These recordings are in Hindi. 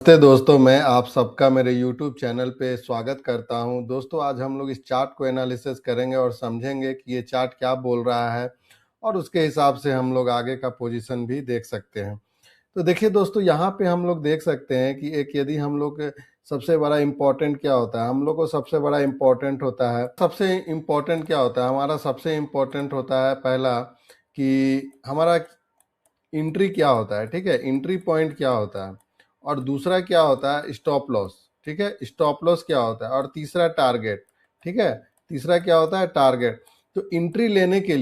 नमस्ते दोस्तों, मैं आप सबका मेरे YouTube चैनल पे स्वागत करता हूं। दोस्तों, आज हम लोग इस चार्ट को एनालिसिस करेंगे और समझेंगे कि ये चार्ट क्या बोल रहा है और उसके हिसाब से हम लोग आगे का पोजीशन भी देख सकते हैं। तो देखिए दोस्तों, यहाँ पे हम लोग देख सकते हैं कि एक यदि हम लोग सबसे बड़ा इम्पोर्टेंट क्या होता है, हम लोग को सबसे बड़ा इम्पोर्टेंट होता है, सबसे इम्पोर्टेंट क्या होता है, हमारा सबसे इम्पोर्टेंट होता है पहला कि हमारा एंट्री क्या होता है, ठीक है, एंट्री पॉइंट क्या होता है, और दूसरा क्या होता है स्टॉप लॉस, ठीक है, स्टॉप लॉस क्या होता है, और तीसरा टारगेट, ठीक है, तीसरा क्या होता है टारगेट। तो एंट्री लेने के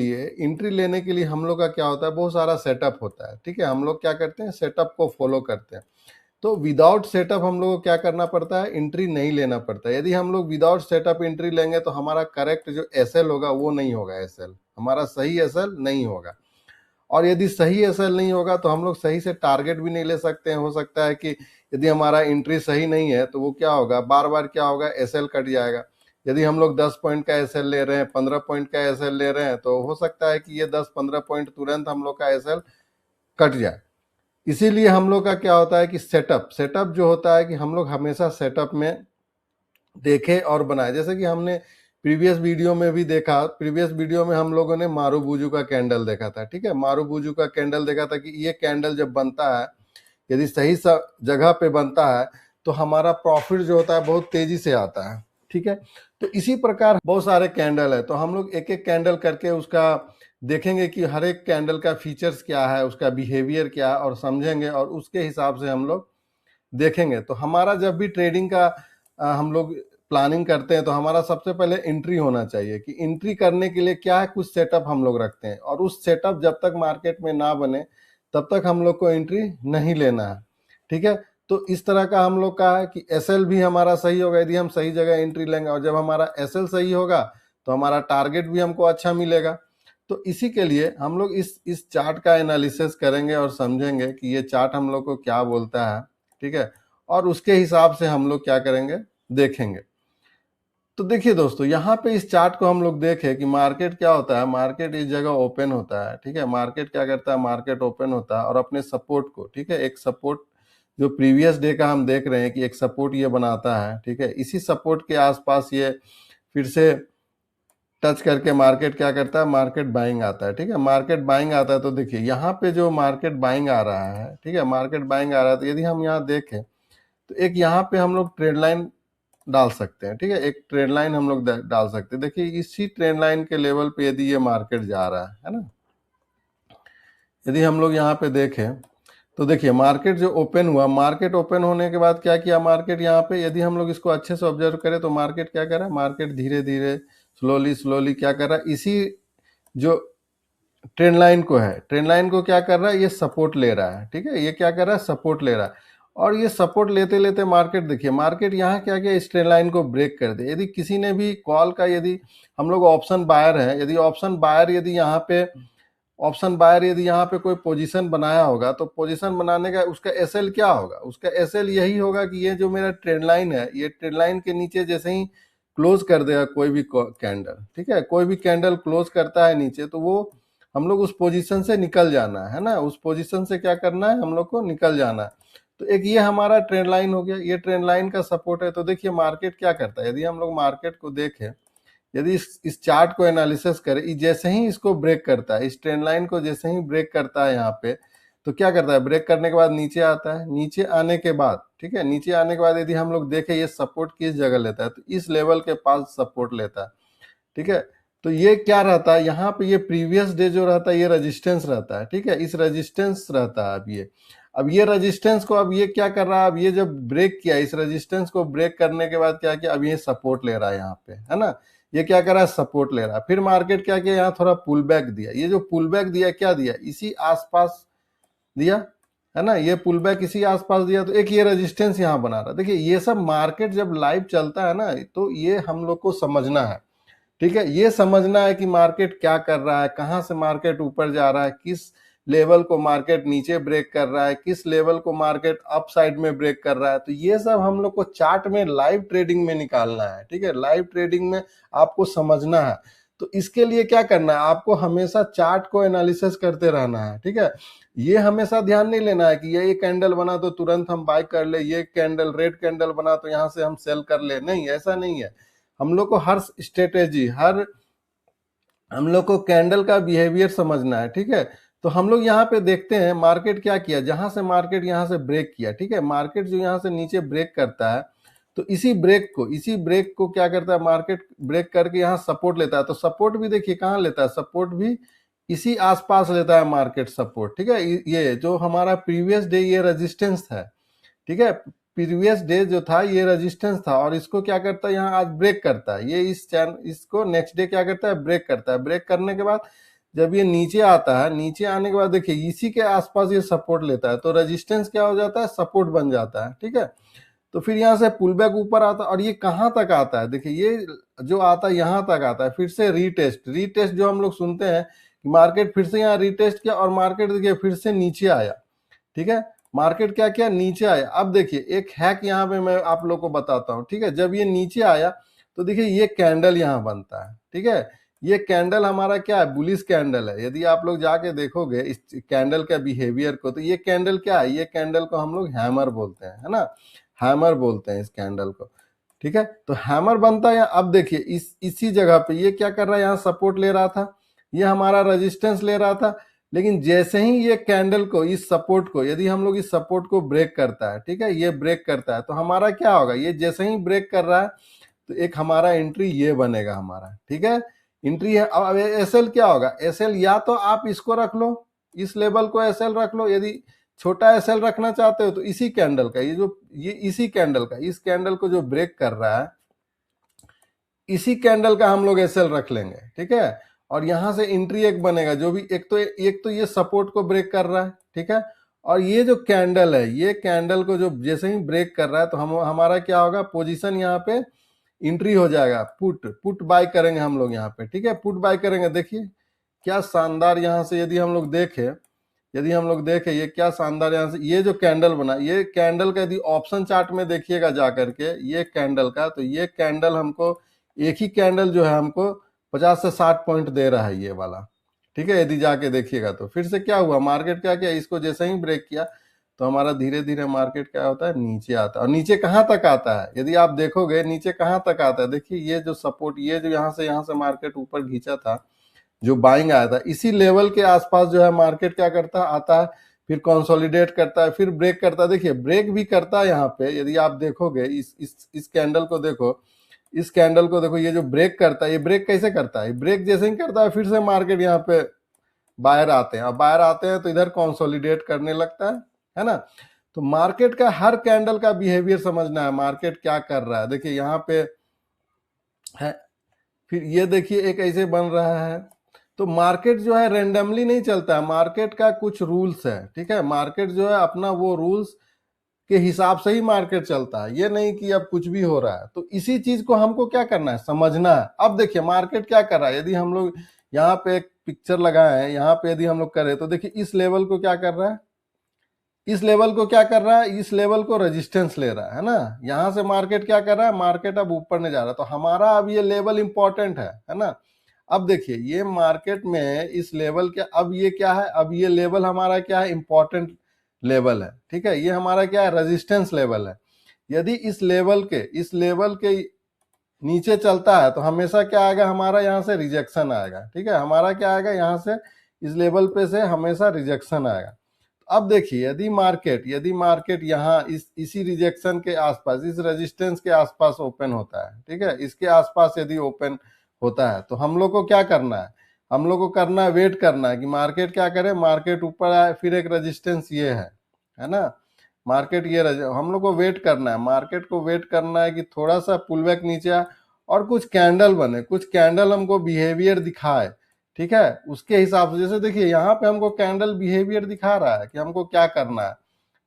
लिए हम लोग का क्या होता है, बहुत सारा सेटअप होता है, ठीक है, हम लोग क्या करते हैं सेटअप को फॉलो करते हैं। तो विदाउट सेटअप हम लोग को क्या करना पड़ता है, एंट्री नहीं लेना पड़ता है। यदि हम लोग विदाउट सेटअप एंट्री लेंगे तो हमारा करेक्ट जो एसएल होगा वो नहीं होगा, एसएल हमारा सही एसएल नहीं होगा। और यदि सही एसएल नहीं होगा तो हम लोग सही से टारगेट भी नहीं ले सकते हैं। हो सकता है कि यदि हमारा एंट्री सही नहीं है तो वो क्या होगा, बार बार क्या होगा, एसएल कट जाएगा। यदि हम लोग 10 पॉइंट का एसएल ले रहे हैं, 15 पॉइंट का एसएल ले रहे हैं, तो हो सकता है कि ये 10-15 पॉइंट तुरंत हम लोग का एसएल कट जाए। इसीलिए हम लोग का क्या होता है कि सेटअप सेटअप जो होता है कि हम लोग हमेशा सेटअप में देखे और बनाए। जैसे कि हमने प्रीवियस वीडियो में भी देखा, प्रीवियस वीडियो में हम लोगों ने मारूबुजू का कैंडल देखा था, ठीक है, मारूबुजू का कैंडल देखा था कि ये कैंडल जब बनता है, यदि सही जगह पे बनता है तो हमारा प्रॉफिट जो होता है बहुत तेजी से आता है, ठीक है। तो इसी प्रकार बहुत सारे कैंडल है, तो हम लोग एक एक कैंडल करके उसका देखेंगे कि हर एक कैंडल का फीचर्स क्या है, उसका बिहेवियर क्या है, और समझेंगे और उसके हिसाब से हम लोग देखेंगे। तो हमारा जब भी ट्रेडिंग का हम लोग प्लानिंग करते हैं तो हमारा सबसे पहले एंट्री होना चाहिए कि एंट्री करने के लिए क्या है, कुछ सेटअप हम लोग रखते हैं, और उस सेटअप जब तक मार्केट में ना बने तब तक हम लोग को एंट्री नहीं लेना है, ठीक है। तो इस तरह का हम लोग का है कि एसएल भी हमारा सही होगा यदि हम सही जगह एंट्री लेंगे, और जब हमारा एसएल सही होगा तो हमारा टारगेट भी हमको अच्छा मिलेगा। तो इसी के लिए हम लोग इस चार्ट का एनालिसिस करेंगे और समझेंगे कि ये चार्ट हम लोग को क्या बोलता है, ठीक है, और उसके हिसाब से हम लोग क्या करेंगे, देखेंगे। तो देखिए दोस्तों, यहाँ पे इस चार्ट को हम लोग देखें कि मार्केट क्या होता है, मार्केट इस जगह ओपन होता है, ठीक है, मार्केट क्या करता है, मार्केट ओपन होता है और अपने सपोर्ट को, ठीक है, एक सपोर्ट जो प्रीवियस डे का हम देख रहे हैं कि एक सपोर्ट ये बनाता है, ठीक है, इसी सपोर्ट के आसपास ये फिर से टच करके मार्केट क्या करता है, मार्केट बाइंग आता है, ठीक है, मार्केट बाइंग आता है। तो देखिए यहाँ पे जो मार्केट बाइंग आ रहा है, ठीक है, मार्केट बाइंग आ रहा है, तो यदि हम यहाँ देखें तो एक यहाँ पे हम लोग ट्रेड लाइन डाल सकते हैं, ठीक है, एक ट्रेड लाइन हम लोग डाल सकते हैं। देखिए इसी ट्रेड लाइन के लेवल पे यदि ये मार्केट जा रहा है ना, यदि हम लोग यहाँ पे देखें तो देखिए मार्केट जो ओपन हुआ, मार्केट ओपन होने के बाद क्या किया, मार्केट यहाँ पे यदि हम लोग इसको अच्छे से ऑब्जर्व करें तो मार्केट क्या कर रहा है, मार्केट धीरे धीरे स्लोली स्लोली क्या कर रहा है, इसी जो ट्रेंड लाइन को है, ट्रेंड लाइन को क्या कर रहा है, ये सपोर्ट ले रहा है, ठीक है, ये क्या कर रहा है, सपोर्ट ले रहा है। और ये सपोर्ट लेते लेते मार्केट देखिए, मार्केट यहाँ क्या किया, इस ट्रेंड लाइन को ब्रेक कर दे। यदि किसी ने भी कॉल का, यदि हम लोग ऑप्शन बायर है, यदि ऑप्शन बायर यदि यहाँ पे कोई पोजीशन बनाया होगा तो पोजीशन बनाने का उसका एसएल क्या होगा, उसका एसएल यही होगा कि ये जो मेरा ट्रेंड लाइन है, ये ट्रेंड लाइन के नीचे जैसे ही क्लोज कर देगा कोई भी कैंडल, ठीक है, कोई भी कैंडल क्लोज करता है नीचे, तो वो हम लोग उस पोजीशन से निकल जाना है ना, उस पोजीशन से क्या करना है, हम लोग को निकल जाना है। तो एक ये हमारा ट्रेंड लाइन हो गया, ये ट्रेंड लाइन का सपोर्ट है। तो देखिए मार्केट क्या करता है, यदि हम लोग मार्केट को देखें, यदि इस चार्ट को एनालिसिस करें, जैसे ही इसको ब्रेक करता है, इस ट्रेंड लाइन को जैसे ही ब्रेक करता है यहाँ पे, तो क्या करता है, ब्रेक करने के बाद नीचे आता है, नीचे आने के बाद, ठीक है, नीचे आने के बाद यदि हम लोग देखें ये सपोर्ट किस जगह लेता है, तो इस लेवल के पास सपोर्ट लेता है, ठीक है। तो ये क्या रहता है, यहाँ पे ये प्रीवियस डे जो रहता है ये रेजिस्टेंस रहता है, ठीक है, इस रेजिस्टेंस रहता है। अब ये रेजिस्टेंस को, अब ये क्या कर रहा है, अब ये जब ब्रेक किया, इस रेजिस्टेंस को ब्रेक करने के बाद क्या किया, अब ये सपोर्ट ले रहा है यहाँ पे, है ना, ये क्या कर रहा है, सपोर्ट ले रहा है। फिर मार्केट क्या किया, यहाँ थोड़ा पुल बैक दिया, ये जो पुल बैक दिया क्या दिया, इसी आसपास दिया, है ना, ये पुल बैक इसी आसपास दिया, तो एक ये रेजिस्टेंस यहाँ बना रहा। देखिए ये सब मार्केट जब लाइव चलता है ना, तो ये हम लोग को समझना है, ठीक है, ये समझना है कि मार्केट क्या कर रहा है, कहाँ से मार्केट ऊपर जा रहा है, किस लेवल को मार्केट नीचे ब्रेक कर रहा है, किस लेवल को मार्केट अप साइड में ब्रेक कर रहा है। तो ये सब हम लोग को चार्ट में लाइव ट्रेडिंग में निकालना है, ठीक है, लाइव ट्रेडिंग में आपको समझना है। तो इसके लिए क्या करना है, आपको हमेशा चार्ट को एनालिसिस करते रहना है, ठीक है। ये हमेशा ध्यान नहीं लेना है कि ये कैंडल बना तो तुरंत हम बाय कर ले, ये कैंडल रेड कैंडल बना तो यहाँ से हम सेल कर ले, नहीं, ऐसा नहीं है। हम लोग को हर स्ट्रेटेजी, हम लोग को कैंडल का बिहेवियर समझना है, ठीक है। तो हम लोग यहाँ पे देखते हैं मार्केट क्या किया, जहां से मार्केट यहाँ से ब्रेक किया, ठीक है। मार्केट जो यहाँ से नीचे ब्रेक करता है, तो इसी ब्रेक को क्या करता है, मार्केट ब्रेक करके यहाँ सपोर्ट लेता है। तो सपोर्ट भी देखिए कहाँ लेता है, सपोर्ट भी इसी आसपास लेता है मार्केट सपोर्ट, ठीक है। ये जो हमारा प्रीवियस डे ये रेजिस्टेंस है, ठीक है। प्रीवियस डे जो था ये रेजिस्टेंस था, और इसको क्या करता है, यहाँ आज ब्रेक करता है। ये इसको नेक्स्ट डे क्या करता है, ब्रेक करता है। ब्रेक करने के बाद जब ये नीचे आता है, नीचे आने के बाद देखिए इसी के आसपास ये सपोर्ट लेता है, तो रेजिस्टेंस क्या हो जाता है, सपोर्ट बन जाता है, ठीक है। तो फिर यहाँ से पुल बैक ऊपर आता है, और ये कहाँ तक आता है, देखिए ये जो आता है यहाँ तक आता है। फिर से रीटेस्ट जो हम लोग सुनते हैं कि मार्केट फिर से यहाँ रीटेस्ट किया, और मार्केट देखिए फिर से नीचे आया, ठीक है। मार्केट क्या किया, नीचे आया। अब देखिए एक हैक यहाँ पे मैं आप लोग को बताता हूँ, ठीक है। जब ये नीचे आया तो देखिए ये कैंडल यहाँ बनता है, ठीक है। ये कैंडल हमारा क्या है, बुलिश कैंडल है। यदि आप लोग जाके देखोगे इस कैंडल का बिहेवियर को, तो ये कैंडल क्या है, ये कैंडल को हम लोग हैमर बोलते हैं, है ना, हैमर बोलते हैं इस कैंडल को, ठीक है। तो हैमर बनता है। अब देखिए इसी जगह पे ये क्या कर रहा है, यहाँ सपोर्ट ले रहा था, ये हमारा रेजिस्टेंस ले रहा था। लेकिन जैसे ही ये कैंडल को, इस सपोर्ट को, यदि हम लोग इस सपोर्ट को ब्रेक करता है, ठीक है, ये ब्रेक करता है, तो हमारा क्या होगा, ये जैसे ही ब्रेक कर रहा है तो एक हमारा एंट्री ये बनेगा हमारा, ठीक है, एंट्री है। अब एसएल क्या होगा, एसएल या तो आप इसको रख लो, इस लेवल को एसएल रख लो। यदि छोटा एसएल रखना चाहते हो तो इसी कैंडल का, ये इसी कैंडल का, इस कैंडल को जो ब्रेक कर रहा है, इसी कैंडल का हम लोग एसएल रख लेंगे, ठीक है। और यहां से एंट्री एक बनेगा, जो भी एक तो ये सपोर्ट को ब्रेक कर रहा है, ठीक है। और ये जो कैंडल है, ये कैंडल को जो जैसे ही ब्रेक कर रहा है, तो हमारा क्या होगा, पोजीशन यहाँ पे एंट्री हो जाएगा, पुट बाय करेंगे हम लोग यहाँ पे, ठीक है। पुट बाय करेंगे। देखिए क्या शानदार, यहाँ से यदि हम लोग देखें ये क्या शानदार, यहाँ से ये जो कैंडल बना, ये कैंडल का यदि ऑप्शन चार्ट में देखिएगा जा करके, ये कैंडल का, तो ये कैंडल हमको, एक ही कैंडल जो है हमको 50 से 60 पॉइंट दे रहा है ये वाला, ठीक है। यदि जाके देखिएगा तो फिर से क्या हुआ, मार्केट क्या किया, इसको जैसे ही ब्रेक किया तो हमारा धीरे धीरे मार्केट क्या होता है, नीचे आता है। और नीचे कहाँ तक आता है, यदि आप देखोगे नीचे कहाँ तक आता है, देखिए ये जो सपोर्ट, ये जो यहाँ से मार्केट ऊपर खींचा था, जो बाइंग आया था, इसी लेवल के आसपास जो है मार्केट क्या करता आता है, फिर कंसोलिडेट करता है, फिर ब्रेक करता है। देखिए ब्रेक भी करता है यहाँ पे, यदि आप देखोगे इस कैंडल को देखो, इस कैंडल को देखो, ये जो ब्रेक करता है, ये ब्रेक कैसे करता है, ब्रेक जैसे ही करता है फिर से मार्केट यहाँ पे बाहर आते हैं। अब बाहर आते हैं तो इधर कंसोलिडेट करने लगता है ना। तो मार्केट का हर कैंडल का बिहेवियर समझना है, मार्केट क्या कर रहा है। देखिए यहाँ पे है, फिर ये देखिए एक ऐसे बन रहा है। तो मार्केट जो है रेंडमली नहीं चलता है, मार्केट का कुछ रूल्स है, ठीक है। मार्केट जो है अपना वो रूल्स के हिसाब से ही मार्केट चलता है, ये नहीं कि अब कुछ भी हो रहा है। तो इसी चीज को हमको क्या करना है, समझना है। अब देखिए मार्केट क्या कर रहा है, यदि हम लोग यहाँ पे एक पिक्चर लगाए हैं, यहाँ पे यदि हम लोग करें तो देखिए इस लेवल को क्या कर रहा है, इस लेवल को क्या कर रहा है, इस लेवल को रेजिस्टेंस ले रहा है ना। यहाँ से मार्केट क्या कर रहा है, मार्केट अब ऊपर नहीं जा रहा है, तो हमारा अब ये लेवल इंपॉर्टेंट है ना। अब देखिए ये मार्केट में इस लेवल के, अब ये क्या है, अब ये लेवल हमारा क्या है, इंपॉर्टेंट लेवल है, ठीक है। ये हमारा क्या है, रेजिस्टेंस लेवल है। यदि इस लेवल के नीचे चलता है तो हमेशा क्या आएगा, हमारा यहाँ से रिजेक्शन आएगा, ठीक है। हमारा क्या आएगा, यहाँ से इस लेवल पे से हमेशा रिजेक्शन आएगा। अब देखिए यदि मार्केट यहाँ इसी रिजेक्शन के आसपास, इस रेजिस्टेंस के आसपास ओपन होता है, ठीक है, इसके आसपास यदि ओपन होता है, तो हम लोग को क्या करना है, हम लोग को करना है, वेट करना है कि मार्केट क्या करे, मार्केट ऊपर आए, फिर एक रेजिस्टेंस ये है ना, मार्केट ये हम लोग को वेट करना है, मार्केट को वेट करना है कि थोड़ा सा पुल बैक नीचे आए और कुछ कैंडल बने, कुछ कैंडल हमको बिहेवियर दिखाए, ठीक है। उसके हिसाब से, जैसे देखिए यहाँ पे हमको कैंडल बिहेवियर दिखा रहा है कि हमको क्या करना है,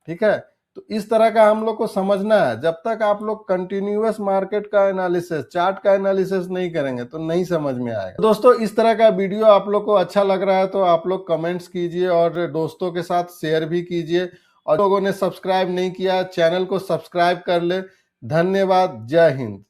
ठीक है। तो इस तरह का हम लोग को समझना है। जब तक आप लोग कंटिन्यूअस मार्केट का एनालिसिस, चार्ट का एनालिसिस नहीं करेंगे तो नहीं समझ में आएगा। दोस्तों इस तरह का वीडियो आप लोग को अच्छा लग रहा है तो आप लोग कमेंट्स कीजिए और दोस्तों के साथ शेयर भी कीजिए, और लोगों ने सब्सक्राइब नहीं किया चैनल को सब्सक्राइब कर ले। धन्यवाद, जय हिंद।